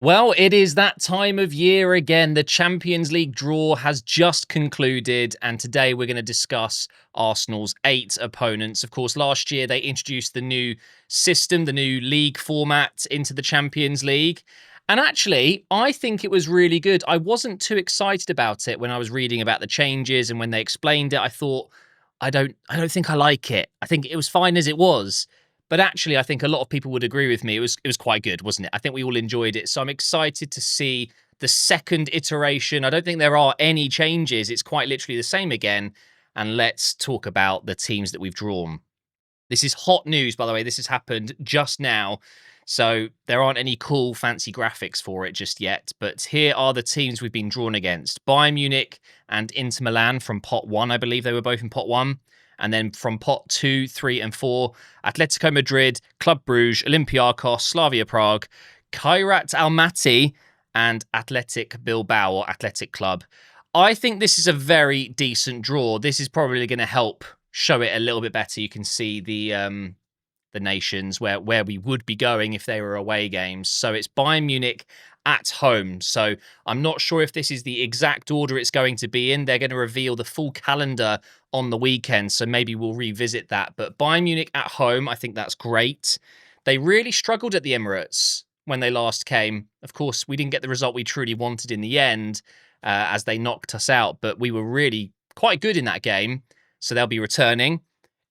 Well, it is that time of year again. The Champions League draw has just concluded, and today we're going to discuss Arsenal's 8 opponents. Of course, last year they introduced the new system, the new league format into the Champions League. And actually, I think it was really good. I wasn't too excited about it when I was reading about the changes and when they explained it. I thought, I don't think I like it. I think it was fine as it was. But actually, I think a lot of people would agree with me. It was quite good, wasn't it? I think we all enjoyed it. So I'm excited to see the second iteration. I don't think there are any changes. It's quite literally the same again. And let's talk about the teams that we've drawn. This is hot news, by the way. This has happened just now. So there aren't any cool, fancy graphics for it just yet. But here are the teams we've been drawn against. Bayern Munich and Inter Milan from pot 1. I believe they were both in pot 1. And then from pot 2, 3, and 4, Atletico Madrid, Club Brugge, Olympiacos, Slavia Prague, Kairat Almaty, and Athletic Bilbao or Athletic Club. I think this is a very decent draw. This is probably going to help show it a little bit better. You can see the nations where we would be going if they were away games. So it's Bayern Munich at home. So I'm not sure if this is the exact order it's going to be in. They're going to reveal the full calendar on the weekend, so maybe we'll revisit that. But Bayern Munich at home, I think that's great. They really struggled at the Emirates when they last came. Of course, we didn't get the result we truly wanted in the end, as they knocked us out, but we were really quite good in that game, so they'll be returning.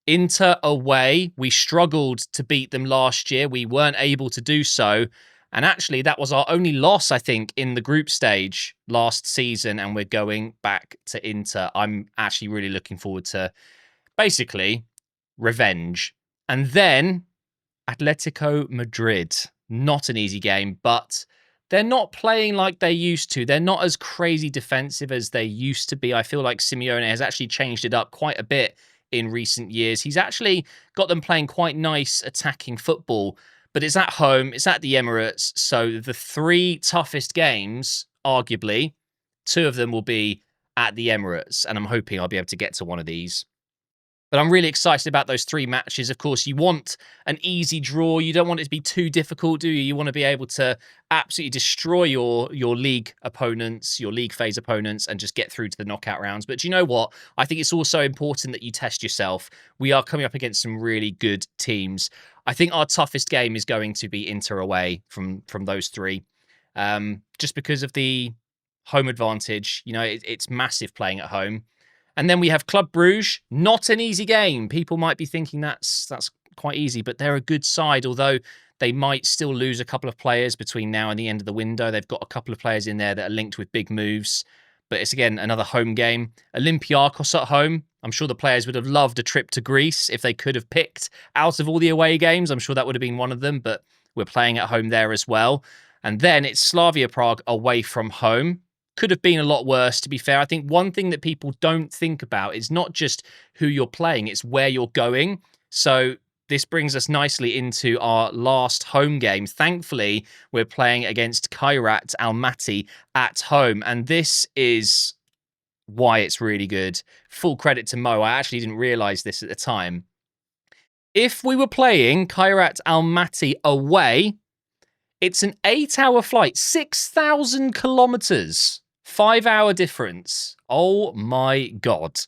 Inter away, we struggled to beat them last year. We weren't able to do so. And actually, that was our only loss, I think, in the group stage last season. And we're going back to Inter. I'm actually really looking forward to, basically, revenge. And then Atletico Madrid. Not an easy game, but they're not playing like they used to. They're not as crazy defensive as they used to be. I feel like Simeone has actually changed it up quite a bit in recent years. He's actually got them playing quite nice attacking football. But it's at home, it's at the Emirates, so the 3 toughest games, arguably, 2 of them will be at the Emirates, and I'm hoping I'll be able to get to one of these. But I'm really excited about those 3 matches. Of course, you want an easy draw. You don't want it to be too difficult, do you? You want to be able to absolutely destroy your league opponents, your league phase opponents, and just get through to the knockout rounds. But do you know what? I think it's also important that you test yourself. We are coming up against some really good teams. I think our toughest game is going to be Inter away from those 3, just because of the home advantage. You know, it's massive playing at home. And then we have Club Brugge. Not an easy game. People might be thinking that's quite easy, but they're a good side, although they might still lose a couple of players between now and the end of the window. They've got a couple of players in there that are linked with big moves. But it's, again, another home game. Olympiacos at home. I'm sure the players would have loved a trip to Greece if they could have picked out of all the away games. I'm sure that would have been one of them, but we're playing at home there as well. And then it's Slavia Prague away from home. Could have been a lot worse, to be fair. I think one thing that people don't think about is not just who you're playing, it's where you're going. So this brings us nicely into our last home game. Thankfully, we're playing against Kairat Almaty at home. And this is why it's really good. Full credit to Mo. I actually didn't realize this at the time. If we were playing Kairat Almaty away, it's an 8-hour flight, 6,000 kilometers, 5-hour difference. Oh my God.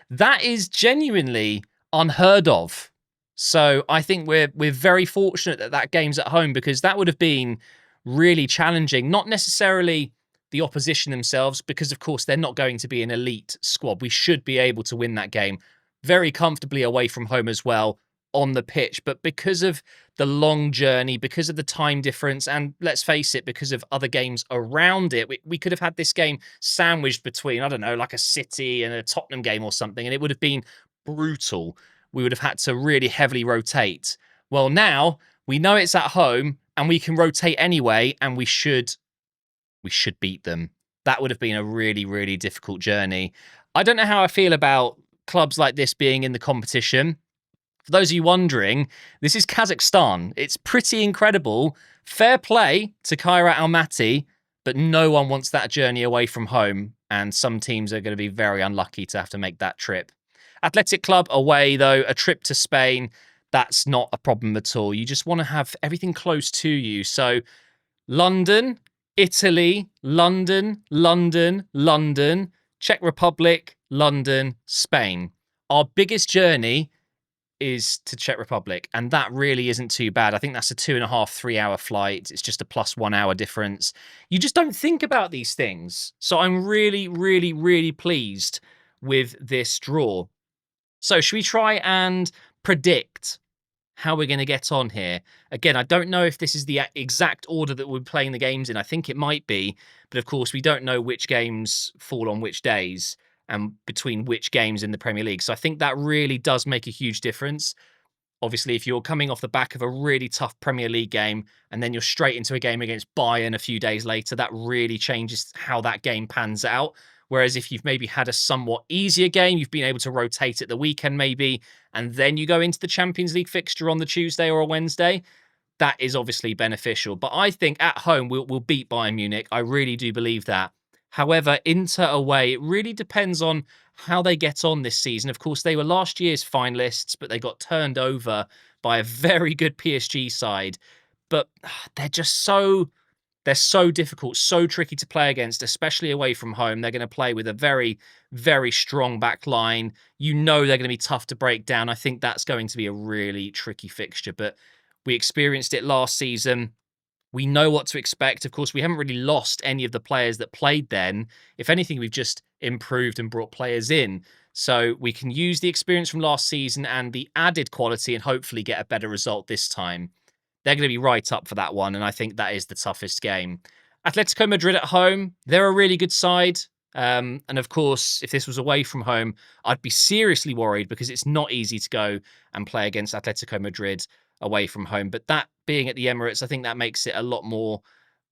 That is genuinely unheard of. So I think we're very fortunate that that game's at home, because that would have been really challenging. Not necessarily the opposition themselves, because of course they're not going to be an elite squad. We should be able to win that game very comfortably away from home as well on the pitch. But because of the long journey, because of the time difference, and let's face it, because of other games around it, we could have had this game sandwiched between, I don't know, like a City and a Tottenham game or something, and it would have been brutal. We would have had to really heavily rotate. Well, now we know it's at home and we can rotate anyway, and we should beat them. That would have been a really, really difficult journey. I don't know how I feel about clubs like this being in the competition. For those of you wondering, this is Kazakhstan. It's pretty incredible. Fair play to Kairat Almaty, but no one wants that journey away from home, and some teams are going to be very unlucky to have to make that trip. Athletic Club away, though, a trip to Spain, that's not a problem at all. You just want to have everything close to you. So London, Italy, London, London, London, Czech Republic, London, Spain. Our biggest journey is to Czech Republic, and that really isn't too bad. I think that's a 2.5, 3 hour flight. It's just a plus 1 hour difference. You just don't think about these things. So I'm really, really, really pleased with this draw. So should we try and predict how we're going to get on here? Again, I don't know if this is the exact order that we're playing the games in. I think it might be, but of course we don't know which games fall on which days and between which games in the Premier League. So I think that really does make a huge difference. Obviously, if you're coming off the back of a really tough Premier League game and then you're straight into a game against Bayern a few days later, that really changes how that game pans out. Whereas if you've maybe had a somewhat easier game, you've been able to rotate at the weekend maybe, and then you go into the Champions League fixture on the Tuesday or a Wednesday, that is obviously beneficial. But I think at home we'll beat Bayern Munich. I really do believe that. However, Inter away, it really depends on how they get on this season. Of course, they were last year's finalists, but they got turned over by a very good PSG side. But they're just they're so difficult, so tricky to play against, especially away from home. They're going to play with a very, very strong back line. You know they're going to be tough to break down. I think that's going to be a really tricky fixture, but we experienced it last season. We know what to expect. Of course, we haven't really lost any of the players that played then. If anything, we've just improved and brought players in. So we can use the experience from last season and the added quality and hopefully get a better result this time. They're going to be right up for that one, and I think that is the toughest game. Atletico Madrid at home, they're a really good side. And of course, if this was away from home, I'd be seriously worried because it's not easy to go and play against Atletico Madrid away from home. But that being at the Emirates, I think that makes it a lot more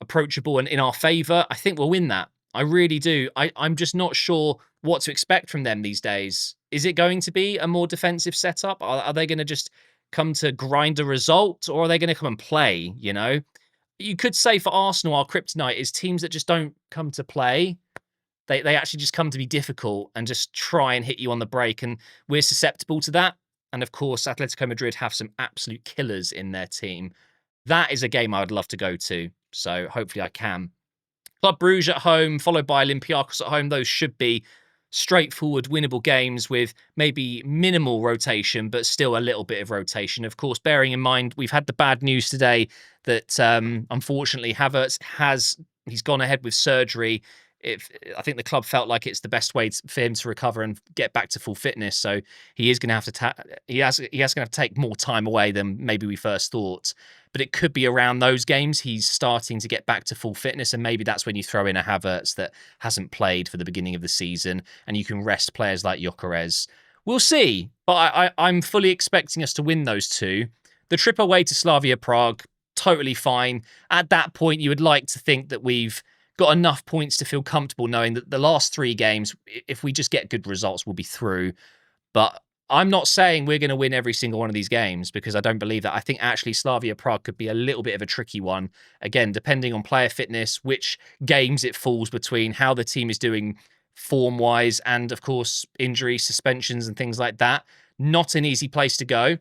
approachable and in our favour. I think we'll win that. I really do. I'm just not sure what to expect from them these days. Is it going to be a more defensive setup? Are they going to just come to grind a result, or are they going to come and play? You know, you could say for Arsenal, our kryptonite is teams that just don't come to play. They actually just come to be difficult and just try and hit you on the break, and we're susceptible to that. And of course, Atletico Madrid have some absolute killers in their team. That is a game I would love to go to. So hopefully I can. Club Brugge at home, followed by Olympiacos at home. Those should be straightforward, winnable games with maybe minimal rotation, but still a little bit of rotation. Of course, bearing in mind, we've had the bad news today that unfortunately he's gone ahead with surgery. I think the club felt like it's the best way for him to recover and get back to full fitness. So he is going to have to he has going to have to take more time away than maybe we first thought. But it could be around those games he's starting to get back to full fitness, and maybe that's when you throw in a Havertz that hasn't played for the beginning of the season, and you can rest players like Gyökeres. We'll see, but I'm fully expecting us to win those two. The trip away to Slavia Prague, totally fine. At that point, you would like to think that we've got enough points to feel comfortable knowing that the last three games, if we just get good results, we'll be through. But I'm not saying we're going to win every single one of these games because I don't believe that. I think actually Slavia Prague could be a little bit of a tricky one. Again, depending on player fitness, which games it falls between, how the team is doing form-wise, and of course, injuries, suspensions, and things like that. Not an easy place to go.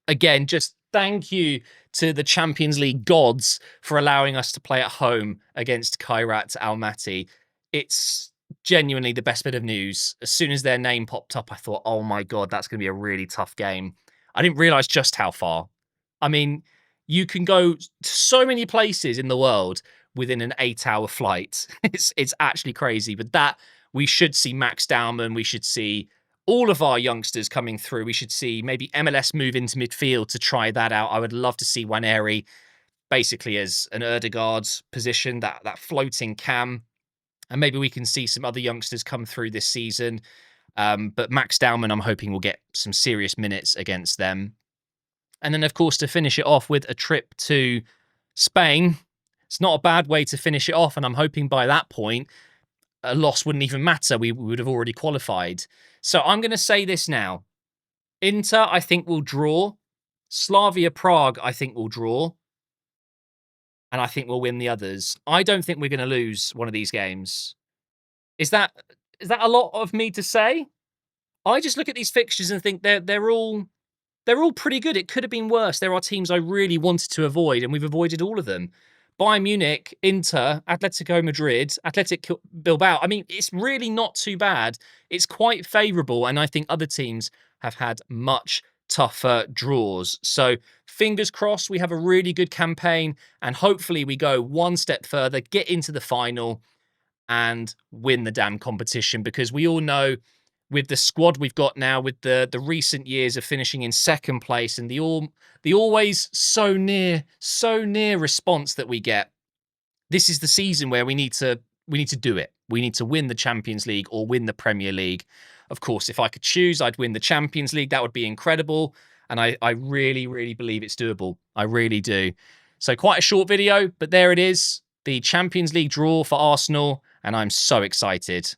Again, just thank you to the Champions League gods for allowing us to play at home against Kairat Almaty. It's genuinely the best bit of news. As soon as their name popped up, I thought, oh my God, that's going to be a really tough game. I didn't realize just how far. I mean, you can go so many places in the world within an 8-hour flight. It's actually crazy. But that, we should see Max Dowman. We should see all of our youngsters coming through. We should see maybe MLS move into midfield to try that out. I would love to see Waneri basically as an Erdegaard position, that floating cam. And maybe we can see some other youngsters come through this season. But Max Dowman, I'm hoping will get some serious minutes against them. And then, of course, to finish it off with a trip to Spain. It's not a bad way to finish it off. And I'm hoping by that point, a loss wouldn't even matter. We would have already qualified. So I'm going to say this now. Inter, I think, will draw. Slavia Prague, I think, will draw. And I think we'll win the others. I don't think we're going to lose one of these games. Is that a lot of me to say? I just look at these fixtures and think they're all pretty good. It could have been worse. There are teams I really wanted to avoid, and we've avoided all of them. Bayern Munich, Inter, Atletico Madrid, Athletic Bilbao. I mean, it's really not too bad. It's quite favourable, and I think other teams have had much tougher draws. So fingers crossed we have a really good campaign, and hopefully we go one step further, get into the final, and win the damn competition, because we all know with the squad we've got now, with the recent years of finishing in second place and the always so near response that we get, this is the season where we need to do it. We need to win the Champions League or win the Premier League. Of course, if I could choose, I'd win the Champions League. That would be incredible. And I really, really believe it's doable. I really do. So quite a short video, but there it is. The Champions League draw for Arsenal. And I'm so excited.